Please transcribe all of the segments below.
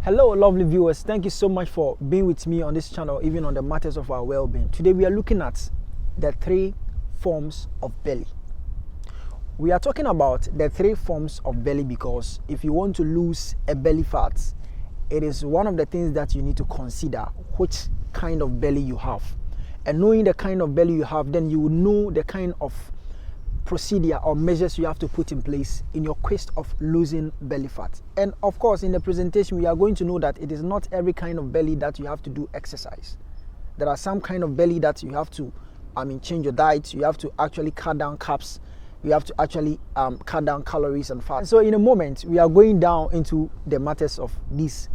Hello lovely viewers, thank you so much for being with me on this channel, even on the matters of our well-being. Today we are looking at the 3 forms of belly. We are talking about the 3 forms of belly because if you want to lose a belly fat, it is one of the things that you need to consider which kind of belly you have. And knowing the kind of belly you have, then you will know the kind of procedure or measures you have to put in place in your quest of losing belly fat. And of course, in the presentation, we are going to know that it is not every kind of belly that you have to do exercise. There are some kind of belly that you have to change your diet. You have to actually cut down carbs. You have to actually cut down calories and fat. So in a moment, we are going down into the matters of these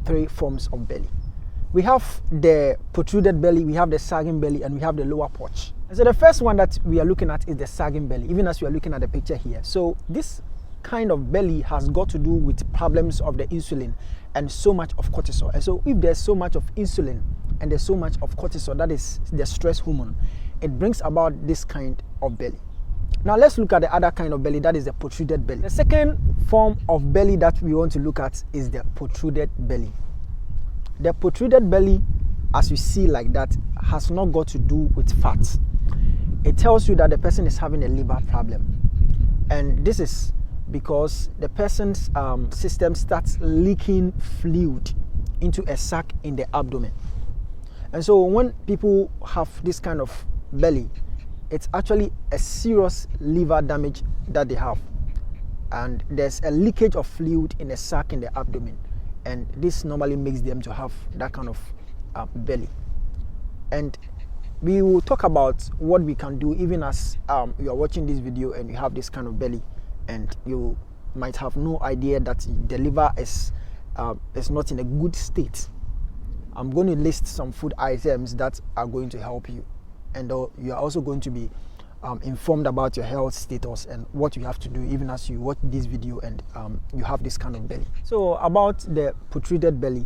3 forms of belly. We have the protruded belly, we have the sagging belly, and we have the lower porch. And so the first one that we are looking at is the sagging belly, even as we are looking at the picture here. So this kind of belly has got to do with problems of the insulin and so much of cortisol. And so if there's so much of insulin and there's so much of cortisol, that is the stress hormone, it brings about this kind of belly. Now let's look at the other kind of belly, that is the protruded belly. The second form of belly that we want to look at is the protruded belly. The protruded belly, as you see like that, has not got to do with fat. It tells you that the person is having a liver problem. And this is because the person's system starts leaking fluid into a sac in the abdomen. And so when people have this kind of belly, it's actually a serious liver damage that they have. And there's a leakage of fluid in a sac in the abdomen. And this normally makes them to have that kind of belly. And we will talk about what we can do even as you are watching this video and you have this kind of belly and you might have no idea that the liver is not in a good state. I'm going to list some food items that are going to help you, and you are also going to be informed about your health status and what you have to do even as you watch this video and you have this kind of belly. So about the protruded belly,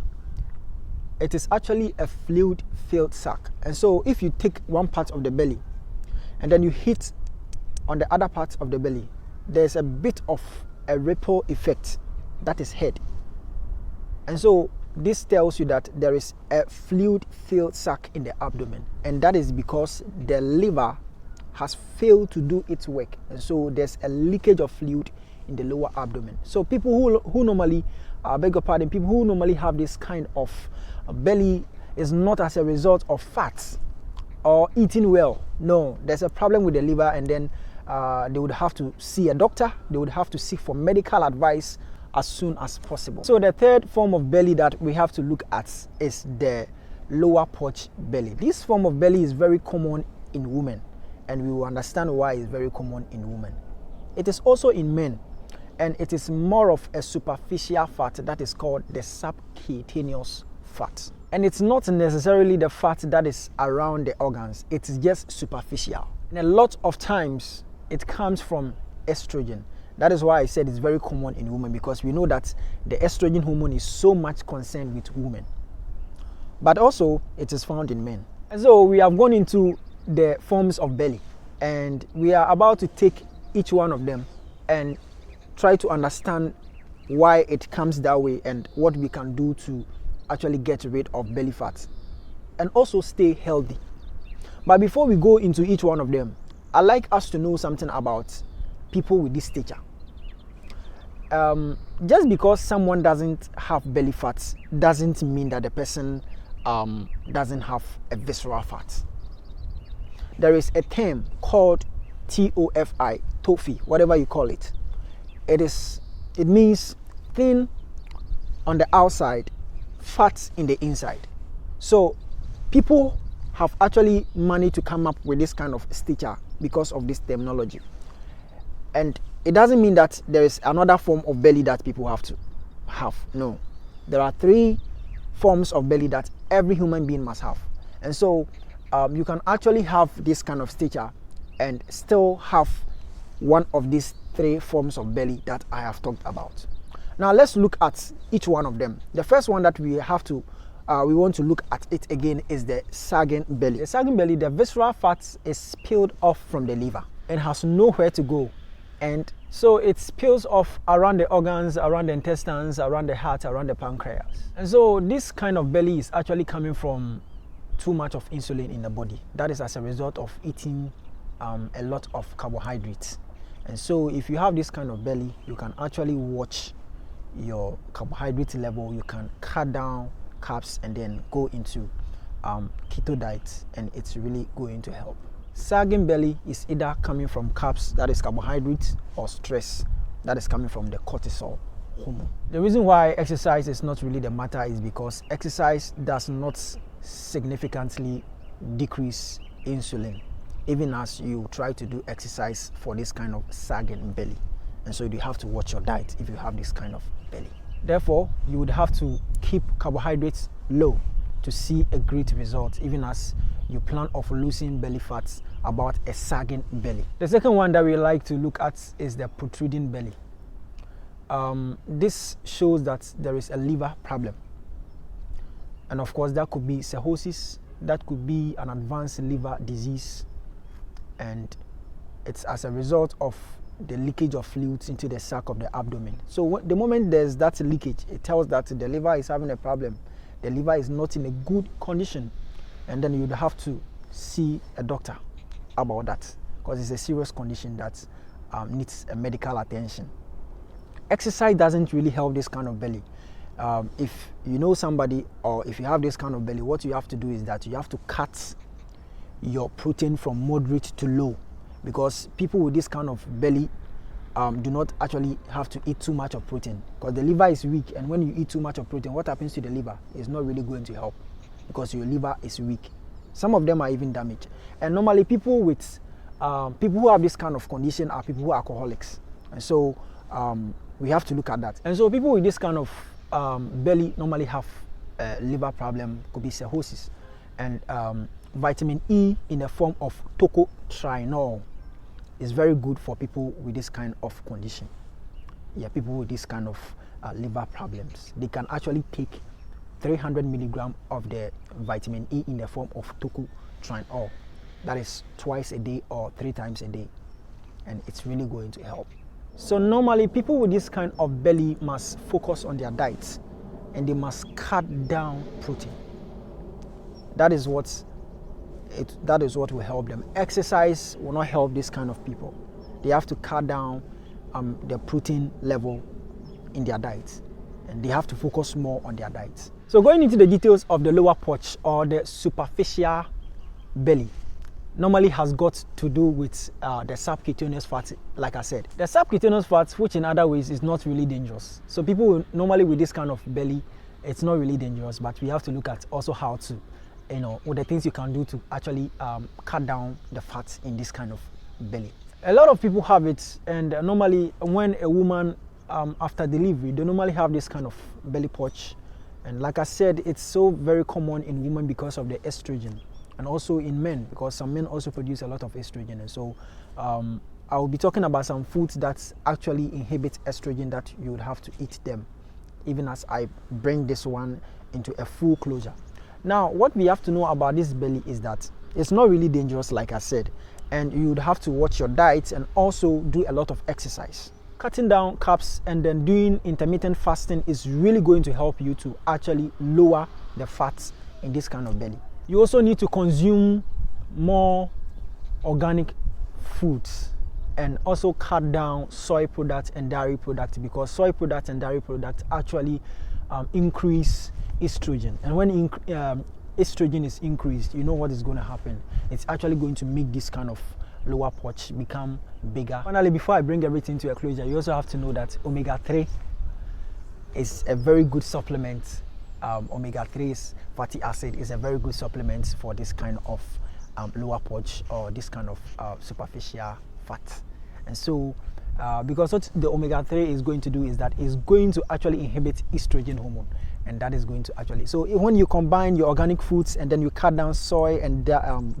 it is actually a fluid-filled sac. And so if you take one part of the belly and then you hit on the other part of the belly, there's a bit of a ripple effect that is heard. And so this tells you that there is a fluid-filled sac in the abdomen, and that is because the liver has failed to do its work, and so there's a leakage of fluid in the lower abdomen. So people who normally, beg your pardon, people who normally have this kind of belly is not as a result of fats or eating well. No, there's a problem with the liver, and then they would have to see a doctor. They would have to seek for medical advice as soon as possible. So the third form of belly that we have to look at is the lower porch belly. This form of belly is very common in women, and we will understand why it's very common in women. It is also in men, and it is more of a superficial fat that is called the subcutaneous fat. And it's not necessarily the fat that is around the organs, it's just superficial. And a lot of times it comes from estrogen. That is why I said it's very common in women, because we know that the estrogen hormone is so much concerned with women. But also it is found in men. And so we have gone into the forms of belly, and we are about to take each one of them and try to understand why it comes that way and what we can do to actually get rid of belly fat and also stay healthy. But before we go into each one of them, I'd like us to know something about people with this stature. Just because someone doesn't have belly fat doesn't mean that the person doesn't have a visceral fat. There is a term called TOFI, TOFI, whatever you call it. It means thin on the outside, fat in the inside. So people have actually managed to come up with this kind of stature because of this terminology. And it doesn't mean that there is another form of belly that people have to have. No. There are 3 forms of belly that every human being must have. And so you can actually have this kind of stature and still have one of these 3 forms of belly that I have talked about. Now let's look at each one of them. The first one that we want to look at it again is the sagging belly. The sagging belly, the visceral fat is peeled off from the liver and has nowhere to go. And so it spills off around the organs, around the intestines, around the heart, around the pancreas. And so this kind of belly is actually coming from too much of insulin in the body. That is as a result of eating a lot of carbohydrates. And so if you have this kind of belly, you can actually watch your carbohydrate level. You can cut down carbs and then go into keto diet, and it's really going to help. Sagging belly is either coming from carbs, that is carbohydrates, or stress, that is coming from the cortisol hormone. The reason why exercise is not really the matter is because exercise does not significantly decrease insulin, even as you try to do exercise for this kind of sagging belly. And so you have to watch your diet if you have this kind of belly. Therefore, you would have to keep carbohydrates low to see a great result, even as you plan of losing belly fats about a sagging belly. The second one that we like to look at is the protruding belly. This shows that there is a liver problem. And of course, that could be cirrhosis, that could be an advanced liver disease, and it's as a result of the leakage of fluids into the sac of the abdomen. So the moment there's that leakage, it tells that the liver is having a problem. The liver is not in a good condition, and then you'd have to see a doctor about that, because it's a serious condition that needs a medical attention. Exercise doesn't really help this kind of belly. If you know somebody, or if you have this kind of belly, what you have to do is that you have to cut your protein from moderate to low, because people with this kind of belly do not actually have to eat too much of protein, because the liver is weak, and when you eat too much of protein, what happens to the liver is not really going to help, because your liver is weak. Some of them are even damaged. And normally people who have this kind of condition are people who are alcoholics, and so we have to look at that. And so people with this kind of belly normally have a liver problem, could be cirrhosis, and vitamin E in the form of tocotrienol is very good for people with this kind of condition. Yeah, people with this kind of liver problems, they can actually take 300 milligrams of the vitamin E in the form of tocotrienol. That is twice a day or 3 times a day, and it's really going to help. So normally people with this kind of belly must focus on their diets, and they must cut down protein. That is what will help them. Exercise will not help this kind of people. They have to cut down the protein level in their diet, and they have to focus more on their diet. So going into the details of the lower porch, or the superficial belly, normally has got to do with the subcutaneous fat. Like I said, the subcutaneous fat, which in other ways is not really dangerous. So people normally with this kind of belly, it's not really dangerous, but we have to look at also how to, what the things you can do to actually cut down the fat in this kind of belly. A lot of people have it, and normally when a woman after delivery, they normally have this kind of belly porch. And like I said, it's so very common in women because of the estrogen, and also in men, because some men also produce a lot of estrogen. And so I will be talking about some foods that actually inhibit estrogen, that you would have to eat them, even as I bring this one into a full closure. Now, what we have to know about this belly is that it's not really dangerous, like I said, and you would have to watch your diet and also do a lot of exercise. Cutting down carbs and then doing intermittent fasting is really going to help you to actually lower the fats in this kind of belly. You also need to consume more organic foods, and also cut down soy products and dairy products, because soy products and dairy products actually increase estrogen. And when estrogen is increased, you know what is going to happen. It's actually going to make this kind of lower porch become bigger. Finally, before I bring everything to a closure, you also have to know that omega-3 is a very good supplement. Omega-3 fatty acid is a very good supplement for this kind of lower porch, or this kind of superficial fat. And so because what the omega-3 is going to do is that it's going to actually inhibit estrogen hormone, and that is going to actually, so when you combine your organic foods and then you cut down soy and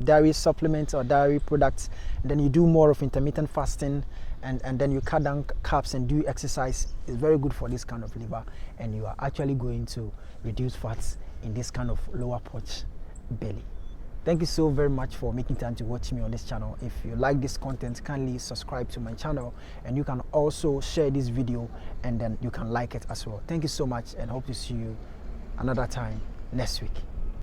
dairy supplements or dairy products, and then you do more of intermittent fasting, and then you cut down carbs and do exercise, it's very good for this kind of liver, and you are actually going to reduce fats in this kind of lower porch belly. Thank you so very much for making time to watch me on this channel. If you like this content, kindly subscribe to my channel, and you can also share this video, and then you can like it as well. Thank you so much, and hope to see you another time next week.